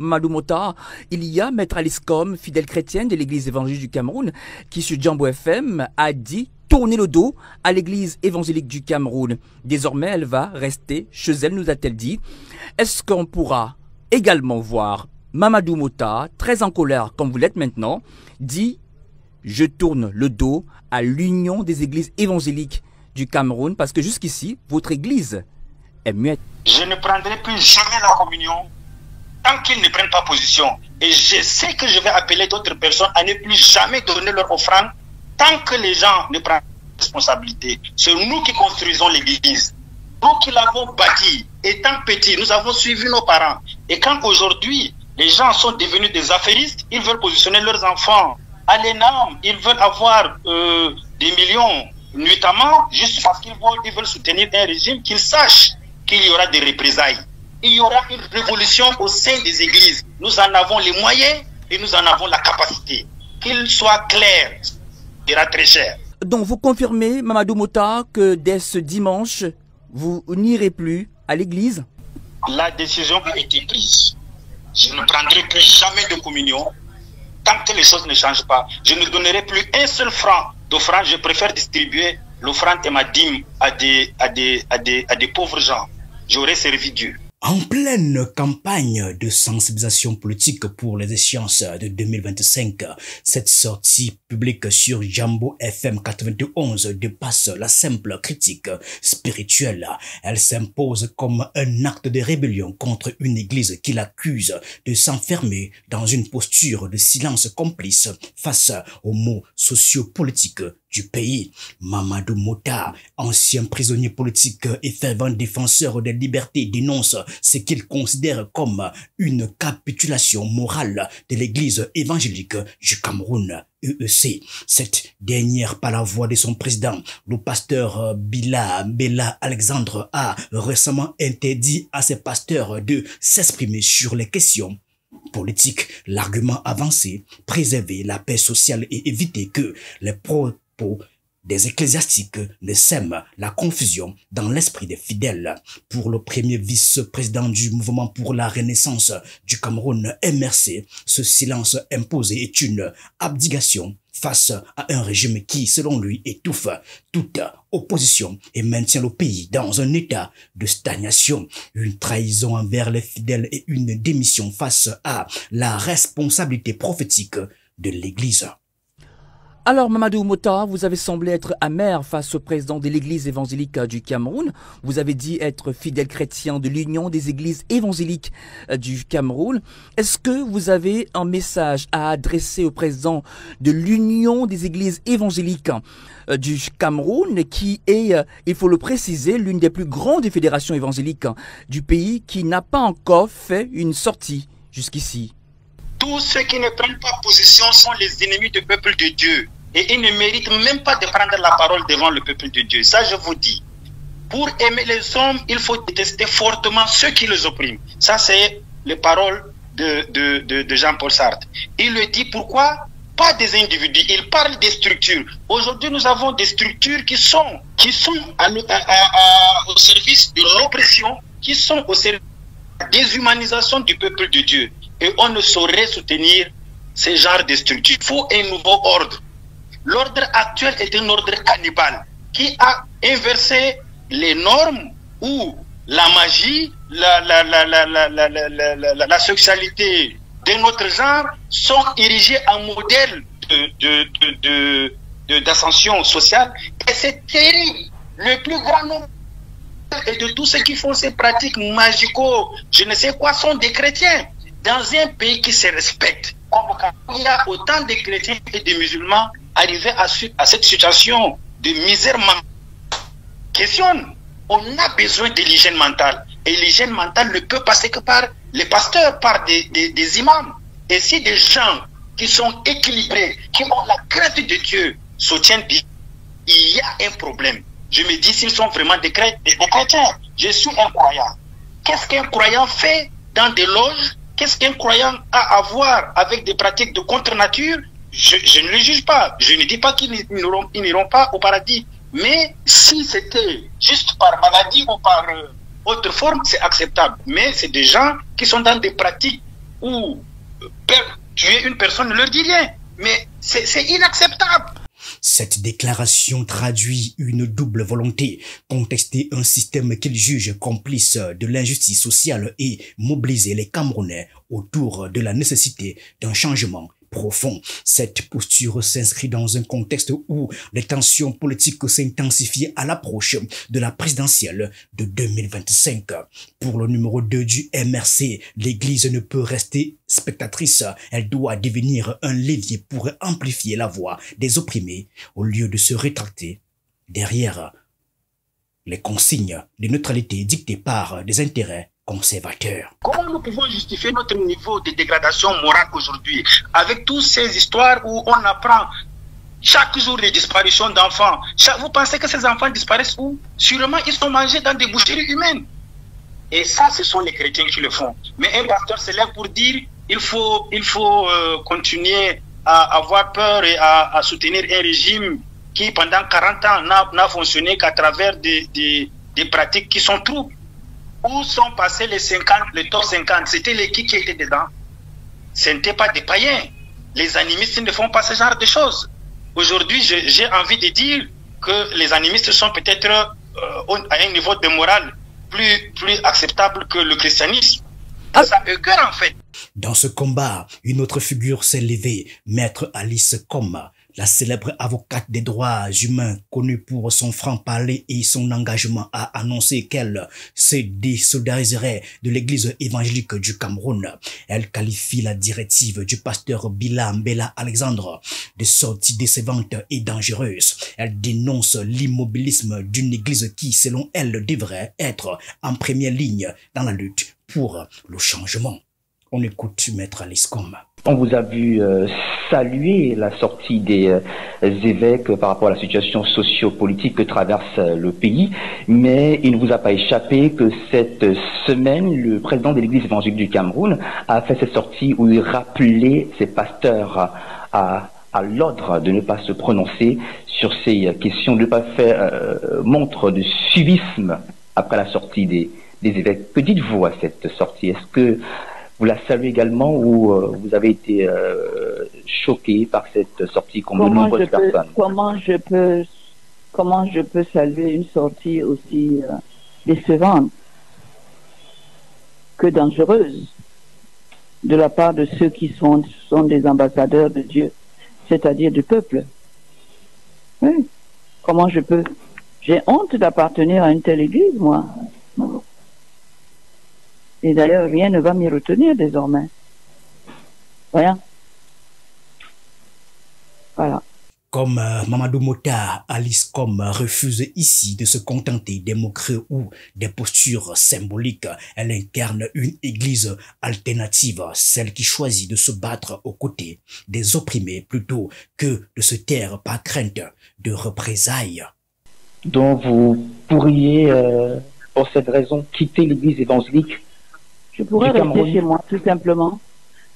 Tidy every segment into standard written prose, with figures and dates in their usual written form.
Mamadou Mota, il y a Maître Alice Com, fidèle chrétienne de l'église évangélique du Cameroun, qui sur Jambo FM a dit tourner le dos à l'église évangélique du Cameroun. Désormais, elle va rester chez elle, nous a-t-elle dit. Est-ce qu'on pourra également voir Mamadou Mota, très en colère comme vous l'êtes maintenant, dit « Je tourne le dos à l'union des églises évangéliques du Cameroun parce que jusqu'ici, votre église est muette. » Je ne prendrai plus jamais la communion tant qu'ils ne prennent pas position. Et je sais que je vais appeler d'autres personnes à ne plus jamais donner leur offrande tant que les gens ne prennent pas responsabilité. C'est nous qui construisons l'église. Nous qui l'avons bâtie. Étant petits, nous avons suivi nos parents. Et quand aujourd'hui, les gens sont devenus des affairistes, ils veulent positionner leurs enfants à l'ENAM, ils veulent avoir des millions nuitamment juste parce qu'ils veulent soutenir un régime, qu'ils sachent qu'il y aura des représailles. Il y aura une révolution au sein des églises. Nous en avons les moyens et nous en avons la capacité. Qu'il soit clair, il sera très cher. Donc vous confirmez, Mamadou Mota, que dès ce dimanche, vous n'irez plus à l'église? La décision a été prise. Je ne prendrai plus jamais de communion tant que les choses ne changent pas. Je ne donnerai plus un seul franc d'offrande. Je préfère distribuer l'offrande et ma dîme à des pauvres gens. J'aurais servi Dieu. En pleine campagne de sensibilisation politique pour les échéances de 2025, cette sortie publique sur Jambo FM 91 dépasse la simple critique spirituelle. Elle s'impose comme un acte de rébellion contre une église qui l'accuse de s'enfermer dans une posture de silence complice face aux maux sociopolitiques du pays. Mamadou Mota, ancien prisonnier politique et fervent défenseur des libertés, dénonce ce qu'il considère comme une capitulation morale de l'église évangélique du Cameroun, EEC. Cette dernière, par la voix de son président, le pasteur Bella Alexandre, a récemment interdit à ses pasteurs de s'exprimer sur les questions politique. L'argument avancé, préserver la paix sociale et éviter que les propos des ecclésiastiques ne sèment la confusion dans l'esprit des fidèles. Pour le premier vice-président du mouvement pour la renaissance du Cameroun, MRC, ce silence imposé est une abdication face à un régime qui, selon lui, étouffe toute opposition et maintient le pays dans un état de stagnation, une trahison envers les fidèles et une démission face à la responsabilité prophétique de l'Église. Alors, Mamadou Mota, vous avez semblé être amer face au président de l'église évangélique du Cameroun. Vous avez dit être fidèle chrétien de l'Union des églises évangéliques du Cameroun. Est-ce que vous avez un message à adresser au président de l'Union des églises évangéliques du Cameroun, qui est, il faut le préciser, l'une des plus grandes fédérations évangéliques du pays, qui n'a pas encore fait une sortie jusqu'ici? Tous ceux qui ne prennent pas position sont les ennemis du peuple de Dieu. Et ils ne méritent même pas de prendre la parole devant le peuple de Dieu. Ça, je vous dis. Pour aimer les hommes, il faut détester fortement ceux qui les oppriment. Ça, c'est les paroles de Jean-Paul Sartre. Il le dit pourquoi? Pas des individus. Il parle des structures. Aujourd'hui, nous avons des structures qui sont au service de l'oppression, qui sont au service de la déshumanisation du peuple de Dieu. Et on ne saurait soutenir ce genre de structure. Il faut un nouveau ordre. L'ordre actuel est un ordre cannibale qui a inversé les normes où la magie, la sexualité de notre genre sont érigées en modèle d'ascension sociale. Et c'est terrible. Le plus grand nombre et de tous ceux qui font ces pratiques magico, je ne sais quoi, sont des chrétiens. Dans un pays qui se respecte, il y a autant de chrétiens et de musulmans arrivés à cette situation de misère mentale. Questionne, on a besoin de l'hygiène mentale. Et l'hygiène mentale ne peut passer que par les pasteurs, par des imams. Et si des gens qui sont équilibrés, qui ont la crainte de Dieu, soutiennent, il y a un problème. Je me dis s'ils sont vraiment des chrétiens. Je suis un croyant. Qu'est-ce qu'un croyant fait dans des loges? Qu'est-ce qu'un croyant a à voir avec des pratiques de contre-nature? Je ne le juge pas. Je ne dis pas qu'ils n'iront pas au paradis. Mais si c'était juste par maladie ou par autre forme, c'est acceptable. Mais c'est des gens qui sont dans des pratiques ou tuer une personne ne leur dit rien. Mais c'est inacceptable. Cette déclaration traduit une double volonté, contester un système qu'il juge complice de l'injustice sociale et mobiliser les Camerounais autour de la nécessité d'un changement profond. Cette posture s'inscrit dans un contexte où les tensions politiques s'intensifient à l'approche de la présidentielle de 2025. Pour le numéro 2 du MRC, l'Église ne peut rester spectatrice. Elle doit devenir un levier pour amplifier la voix des opprimés au lieu de se rétracter derrière les consignes de neutralité dictées par des intérêts conservateurs. Comment nous pouvons justifier notre niveau de dégradation morale aujourd'hui avec toutes ces histoires où on apprend chaque jour les disparitions d'enfants? Vous pensez que ces enfants disparaissent où? Sûrement ils sont mangés dans des boucheries humaines. Et ça, ce sont les chrétiens qui le font. Mais un pasteur se lève pour dire il faut continuer à avoir peur et à soutenir un régime qui pendant 40 ans n'a fonctionné qu'à travers des pratiques qui sont troubles. Où sont passés les 50, les top 50? C'était les qui étaient dedans? Ce n'étaient pas des païens. Les animistes ne font pas ce genre de choses. Aujourd'hui, j'ai envie de dire que les animistes sont peut-être à un niveau de morale plus acceptable que le christianisme. Ça écoeure en fait. Dans ce combat, une autre figure s'est levée, Maître Alice Combes, la célèbre avocate des droits humains connue pour son franc-parler et son engagement à annoncer qu'elle se désolidariserait de l'église évangélique du Cameroun. Elle qualifie la directive du pasteur Bila Mbela Alexandre de sortie décevante et dangereuse. Elle dénonce l'immobilisme d'une église qui, selon elle, devrait être en première ligne dans la lutte pour le changement. On écoute Maître Alice Combes. On vous a vu saluer la sortie des évêques par rapport à la situation socio-politique que traverse le pays, mais il ne vous a pas échappé que cette semaine, le président de l'Église évangélique du Cameroun a fait cette sortie où il rappelait ses pasteurs à l'ordre de ne pas se prononcer sur ces questions, de ne pas faire montre de suivisme après la sortie des évêques. Que dites-vous à cette sortie? Est-ce que vous la saluez également ou vous avez été choqué par cette sortie comme de nombreuses personnes? Comment je peux saluer une sortie aussi décevante que dangereuse de la part de ceux qui sont des ambassadeurs de Dieu, c'est-à-dire du peuple? Oui. Comment je peux? J'ai honte d'appartenir à une telle église, moi. Et d'ailleurs, rien ne va m'y retenir désormais. Rien. Voilà. Comme Mamadou Mota, Alice Combes refuse ici de se contenter des moqueries ou des postures symboliques. Elle incarne une église alternative, celle qui choisit de se battre aux côtés des opprimés plutôt que de se taire par crainte de représailles. Donc vous pourriez, pour cette raison, quitter l'église évangélique? Je pourrais rester chez moi, tout simplement.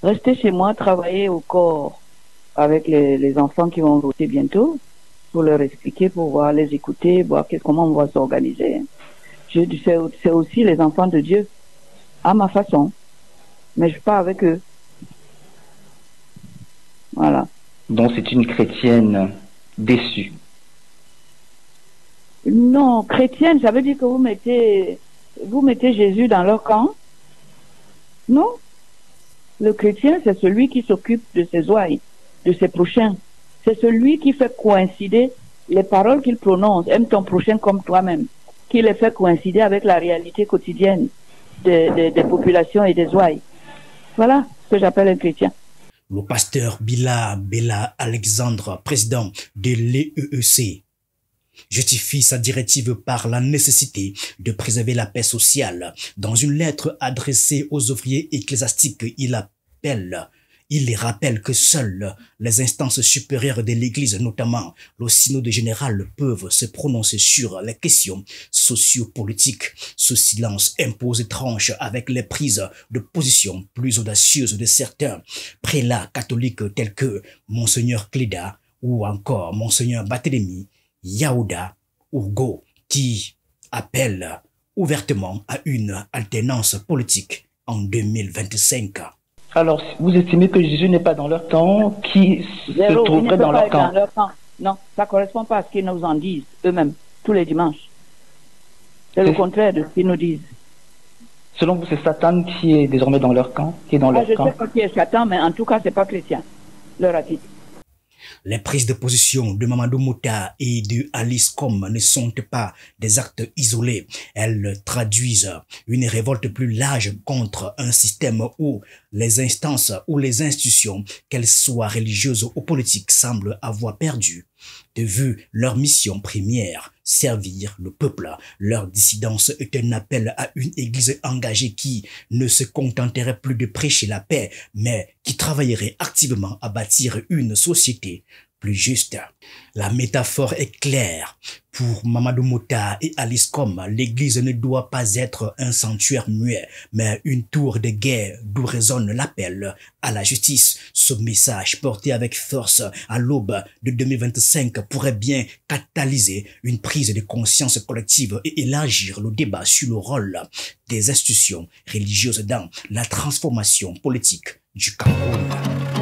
Rester chez moi, travailler au corps avec les enfants qui vont voter bientôt, pour leur expliquer, pour voir, les écouter, voir comment on va s'organiser. C'est aussi les enfants de Dieu, à ma façon. Mais je pars avec eux. Voilà. Donc c'est une chrétienne déçue? Non, chrétienne, ça veut dire que vous mettez Jésus dans leur camp? Non. Le chrétien, c'est celui qui s'occupe de ses ouailles, de ses prochains. C'est celui qui fait coïncider les paroles qu'il prononce. Aime ton prochain comme toi-même. Qui les fait coïncider avec la réalité quotidienne des populations et des ouailles. Voilà ce que j'appelle un chrétien. Le pasteur Bila Mbela Alexandre, président de l'EEC, justifie sa directive par la nécessité de préserver la paix sociale. Dans une lettre adressée aux ouvriers ecclésiastiques, il les rappelle que seules les instances supérieures de l'Église, notamment le synode général, peuvent se prononcer sur les questions sociopolitiques. Ce silence impose tranche avec les prises de position plus audacieuses de certains prélats catholiques tels que Monseigneur Cléda ou encore Monseigneur Barthélemy Yaouda Urgo, qui appelle ouvertement à une alternance politique en 2025. Alors, vous estimez que Jésus n'est pas dans leur camp, qui se trouverait dans leur camp? Non, ça ne correspond pas à ce qu'ils nous en disent eux-mêmes, tous les dimanches. C'est le contraire de ce qu'ils nous disent. Selon vous, c'est Satan qui est désormais dans leur camp, qui est dans leur camp? Je ne sais pas qui est Satan, mais en tout cas, ce n'est pas chrétien, leur attitude. Les prises de position de Mamadou Mouta et de Alice Com ne sont pas des actes isolés. Elles traduisent une révolte plus large contre un système où les instances ou les institutions, qu'elles soient religieuses ou politiques, semblent avoir perdu de vue leur mission première, servir le peuple. Leur dissidence est un appel à une église engagée qui ne se contenterait plus de prêcher la paix, mais qui travaillerait activement à bâtir une société plus juste. La métaphore est claire. Pour Mamadou Mouta et Alice Com, l'église ne doit pas être un sanctuaire muet, mais une tour de guerre d'où résonne l'appel à la justice. Ce message porté avec force à l'aube de 2025 pourrait bien catalyser une prise de conscience collective et élargir le débat sur le rôle des institutions religieuses dans la transformation politique du Cameroun.